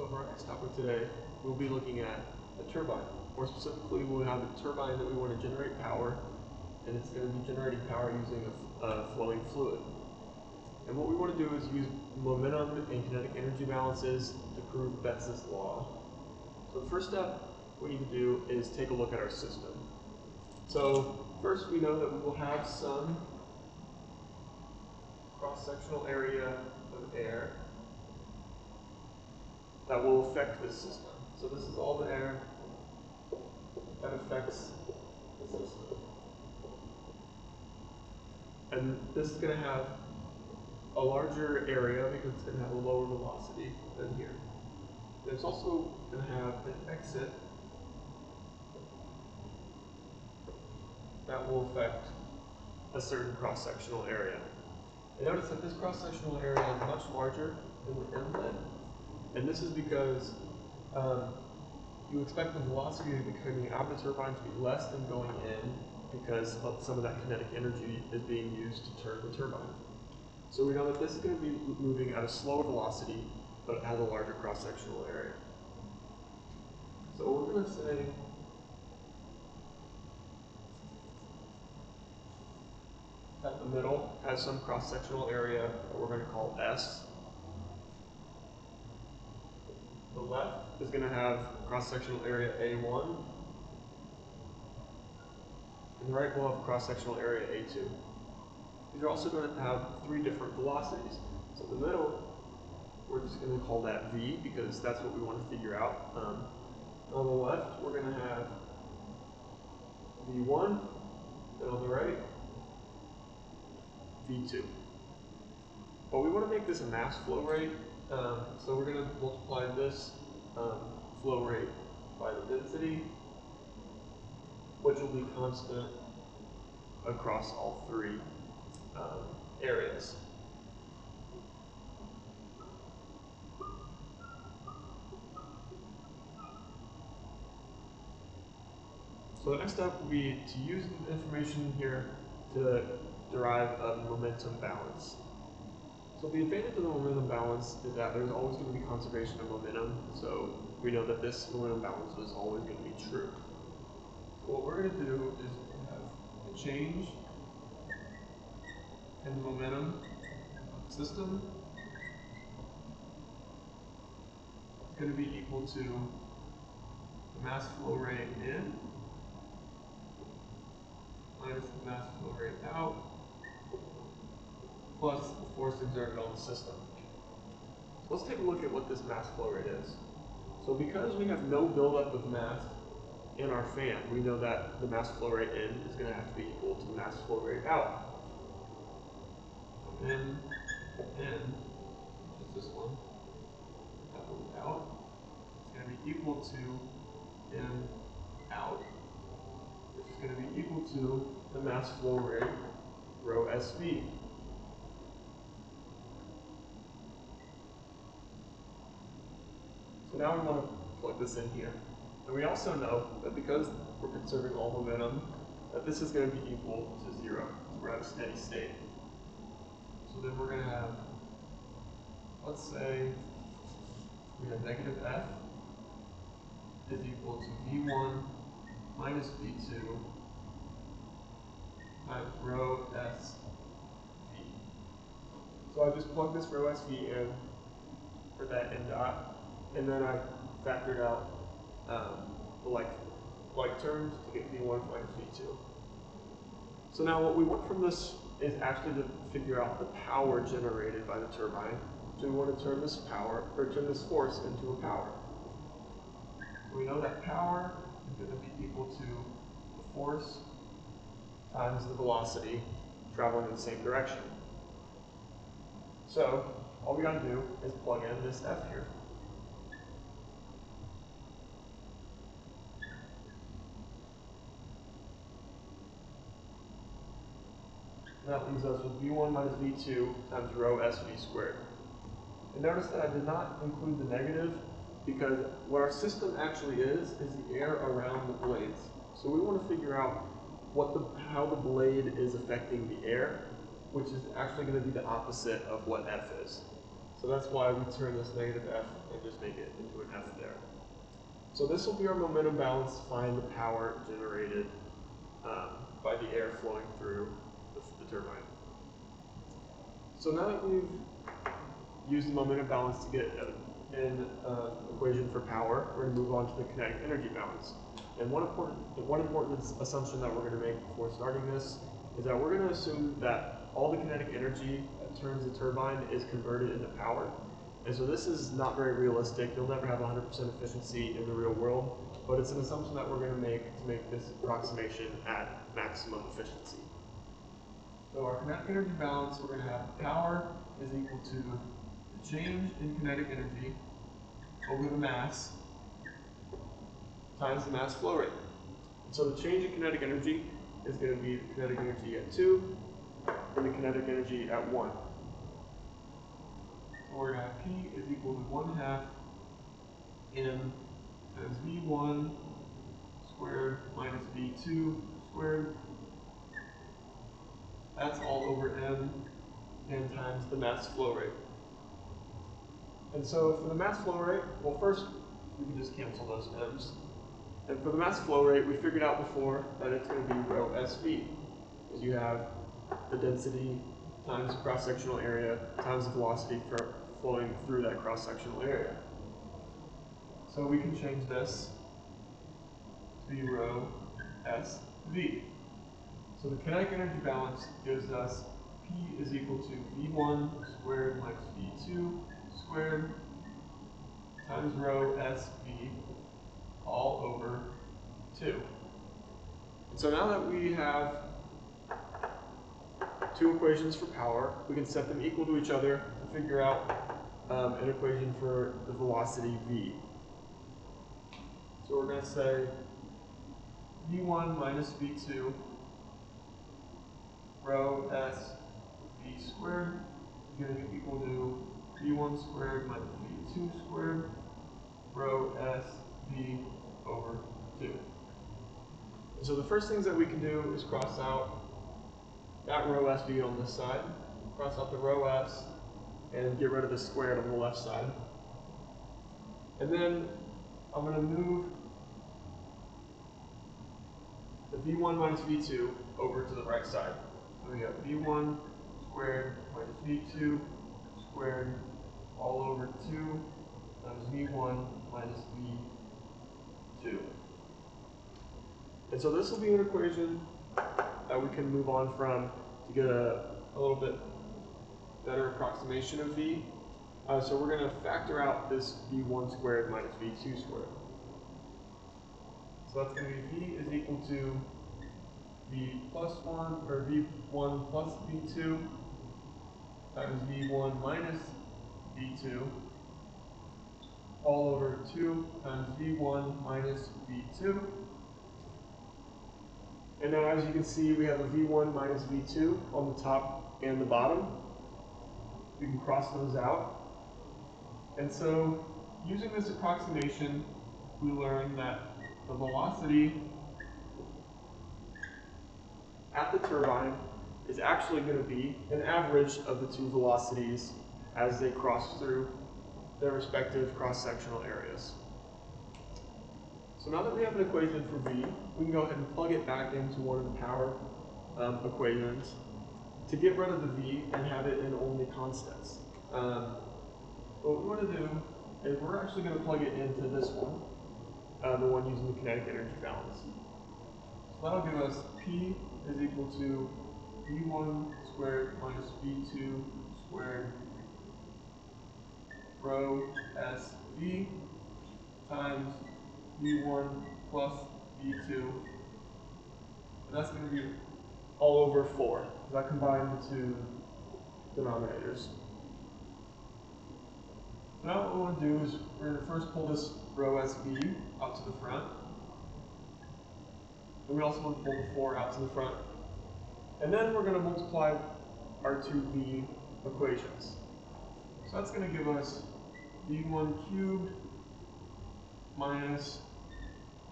So for our next topic today, we'll be looking at the turbine. More specifically, we'll have a turbine that we want to generate power, and it's going to be generating power using a flowing fluid. And what we want to do is use momentum and kinetic energy balances to prove Betz's law. So the first step we need to do is take a look at our system. So first we know that we will have some cross-sectional area of air that will affect this system. So this is all the air that affects the system. And this is going to have a larger area because it's going to have a lower velocity than here. And it's also going to have an exit that will affect a certain cross-sectional area. And notice that this cross-sectional area is much larger than the inlet, and this is because you expect the velocity coming out of the turbine to be less than going in because some of that kinetic energy is being used to turn the turbine. So we know that this is going to be moving at a slower velocity, but it has a larger cross-sectional area. So we're going to say that the middle has some cross-sectional area that we're going to call S. The left is going to have cross-sectional area A1. And the right will have cross-sectional area A2. These are also going to have three different velocities. So the middle, we're just going to call that V because that's what we want to figure out. On the left, we're going to have V1, and on the right, V2. But we want to make this a mass flow rate, so we're going to multiply this flow rate by the density, which will be constant across all three areas. So the next step will be to use the information here to derive a momentum balance. So the advantage of the momentum balance is that there's always going to be conservation of momentum, so we know that this momentum balance is always going to be true. So what we're going to do is have a change in the momentum of the system is going to be equal to the mass flow rate in minus the mass flow rate out plus the force exerted on the system. So let's take a look at what this mass flow rate is. So because we have no buildup of mass in our fan, we know that the mass flow rate in is going to have to be equal to the mass flow rate out. In, which is this one, that goes out, it's going to be equal to in, out, which is going to be equal to the mass flow rate, rho SV. So now we want to plug this in here. And we also know that because we're conserving all momentum, that this is going to be equal to 0. So we're at a steady state. So then we're going to have, let's say, we have negative F is equal to V1 minus V2 times rho SV. So I just plug this rho SV in for that n dot, and then I factored out the like terms to get V1 minus V2. So now what we want from this is actually to figure out the power generated by the turbine. So we want to turn this force into a power. So we know that power is going to be equal to the force times the velocity traveling in the same direction. So all we got to do is plug in this F here. And that leaves us with V1 minus V2 times rho SV squared. And notice that I did not include the negative because what our system actually is the air around the blades. So we want to figure out how the blade is affecting the air, which is actually going to be the opposite of what F is. So that's why we turn this negative F and just make it into So this will be our momentum balance to find the power generated by the air flowing through the turbine. So now that we've used the momentum balance to get an equation for power, we're going to move on to the kinetic energy balance. And one important assumption that we're going to make before starting this is that we're going to assume that all the kinetic energy that turns the turbine is converted into power. And so this is not very realistic. You'll never have 100% efficiency in the real world, but it's an assumption that we're going to make this approximation at maximum efficiency. So our kinetic energy balance, we're going to have power is equal to the change in kinetic energy over the mass times the mass flow rate. So the change in kinetic energy is going to be the kinetic energy at 2 and the kinetic energy at 1. So we're going to have P is equal to 1/2 M times V1 squared minus V2 squared. That's all over M and times the mass flow rate. And so for the mass flow rate, well, first we can just cancel those M's. And for the mass flow rate, we figured out before that it's going to be rho SV, because you have the density times cross-sectional area times the velocity flowing through that cross-sectional area. So we can change this to be rho SV. So the kinetic energy balance gives us P is equal to V1 squared minus V2 squared times rho SV all over 2. And so now that we have two equations for power, we can set them equal to each other to figure out an equation for the velocity V. So we're going to say V1 minus V2 rho S V squared is going to be equal to V1 squared minus V2 squared rho S V over 2. And so the first things that we can do is cross out that rho SV on this side, cross out the rho S, and get rid of the squared on the left side. And then I'm going to move the V1 minus V2 over to the right side. So we have V1 squared minus V2 squared all over 2 times V1 minus V2. And so this will be an equation that we can move on from to get a little bit better approximation of V. So we're going to factor out this V1 squared minus V2 squared. So that's going to be V is equal to V plus 1, or V1 plus V2 times V1 minus V2 all over 2 times V1 minus V2. And now as you can see, we have a V1 minus V2 on the top and the bottom. We can cross those out. And so using this approximation, we learn that the velocity at the turbine is actually going to be an average of the two velocities as they cross through their respective cross-sectional areas. So now that we have an equation for V, we can go ahead and plug it back into one of the power equations to get rid of the V and have it in only constants. What we want to do is we're actually going to plug it into this one, the one using the kinetic energy balance. So that'll give us P is equal to V1 squared minus V2 squared rho SV times V1 plus V2. And that's going to be all over 4, because I combined the two denominators. Now what we want to do is we're going to first pull this rho SV out to the front. And we also want to pull the 4 out to the front. And then we're going to multiply our two V equations. So that's going to give us V1 cubed minus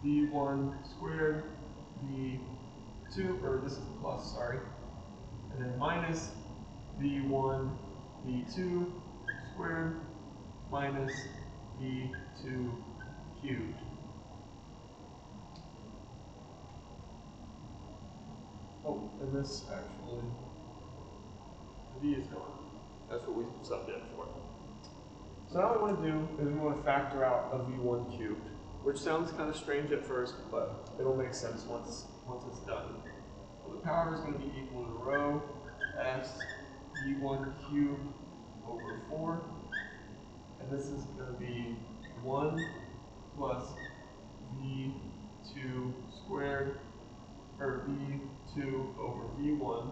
V1 squared V2, or this is the plus, sorry. And then minus V1 V2 squared minus V2 cubed. and this actually, the v is gone. That's what we subbed in for. So now what we want to do is we want to factor out a v1 cubed, which sounds kind of strange at first, but it'll make sense once it's done. So the power is going to be equal to rho s v1 cubed over 4, and this is going to be 1 plus v2 squared, or v2 over v1,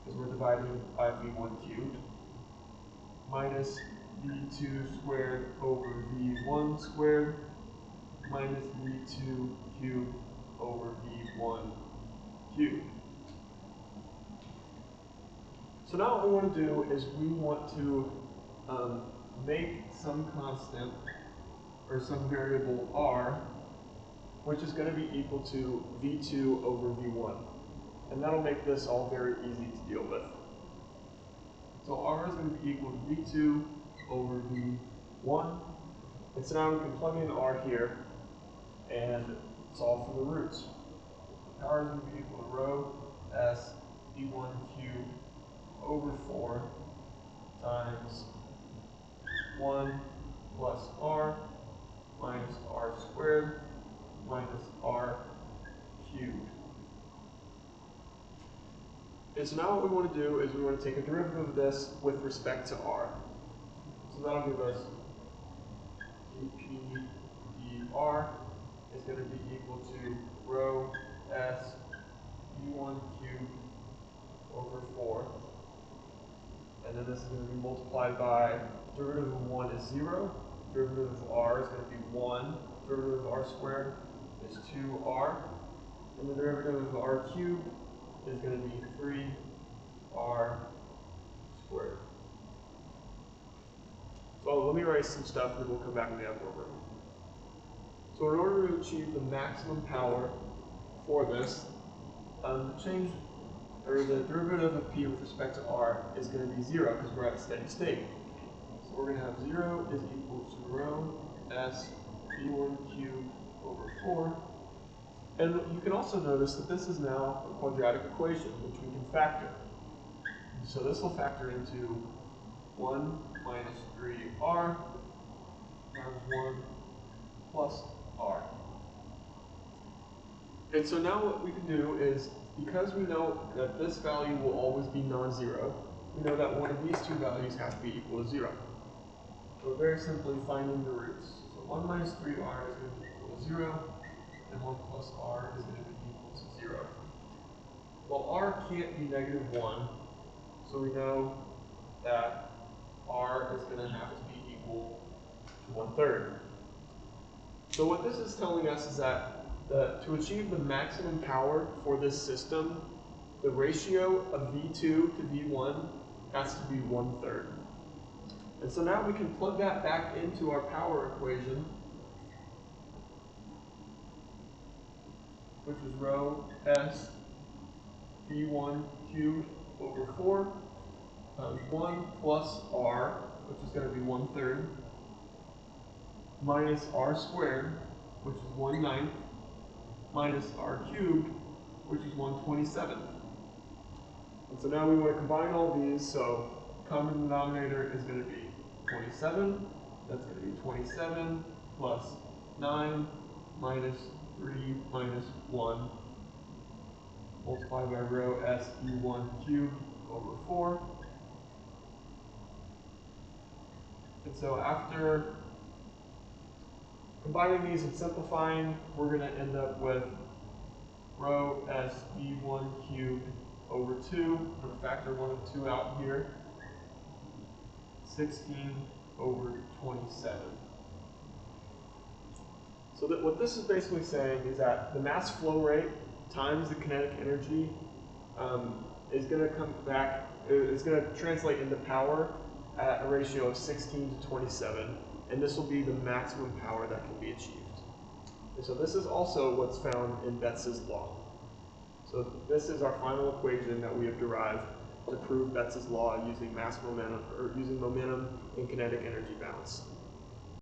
because we're dividing by v1 cubed, minus v2 squared over v1 squared, minus v2 cubed over v1 cubed. So now what we want to do is we want to make some constant, or some variable r, which is going to be equal to v2 over v1. And that'll make this all very easy to deal with. So r is going to be equal to v2 over v1. And so now we can plug in r here and solve for the roots. Power is going to be equal to rho s v1 cubed over 4 times 1 plus r minus r squared minus r cubed. And so now what we want to do is we want to take a derivative of this with respect to r. So that'll give us dp dr is going to be equal to rho s v1 cubed over 4. And then this is going to be multiplied by derivative of 1 is 0. Derivative of r is going to be 1. Derivative of r squared is 2r. And the derivative of r cubed is going to be 3r squared. So let me write some stuff and then we'll come back and we have more room. So in order to achieve the maximum power for this, the derivative of p with respect to r is going to be 0 because we're at steady state. So we're going to have 0 is equal to rho s v1 cubed over 4. And you can also notice that this is now a quadratic equation, which we can factor. So this will factor into 1 minus 3r times 1 plus r. And so now what we can do is, because we know that this value will always be non-zero, we know that one of these two values has to be equal to 0. So very simply finding the roots. So 1 minus 3r is going to be equal to 0, and 1 plus r is going to be equal to 0. Well, r can't be negative 1, so we know that r is going to have to be equal to 1/3. So what this is telling us is that to achieve the maximum power for this system, the ratio of v2 to v1 has to be 1/3. And so now we can plug that back into our power equation, which is rho s v1 cubed over 4 times 1 plus r, which is going to be 1/3, minus r squared, which is 1/9, minus r cubed, which is 1/27. And so now we want to combine all these, so common denominator is going to be 27. That's going to be 27 plus 9 minus 3 minus 1 multiplied by rho s v1 cubed over 4. And so after combining these and simplifying, we're going to end up with rho s v1 cubed over 2. I'm going to factor 1 and 2 out here. 16 over 27. So that what this is basically saying is that the mass flow rate times the kinetic energy is going to come back, is going to translate into power at a ratio of 16 to 27. And this will be the maximum power that can be achieved. And so this is also what's found in Betz's law. So this is our final equation that we have derived to prove Betz's law using mass momentum, or using momentum and kinetic energy balance.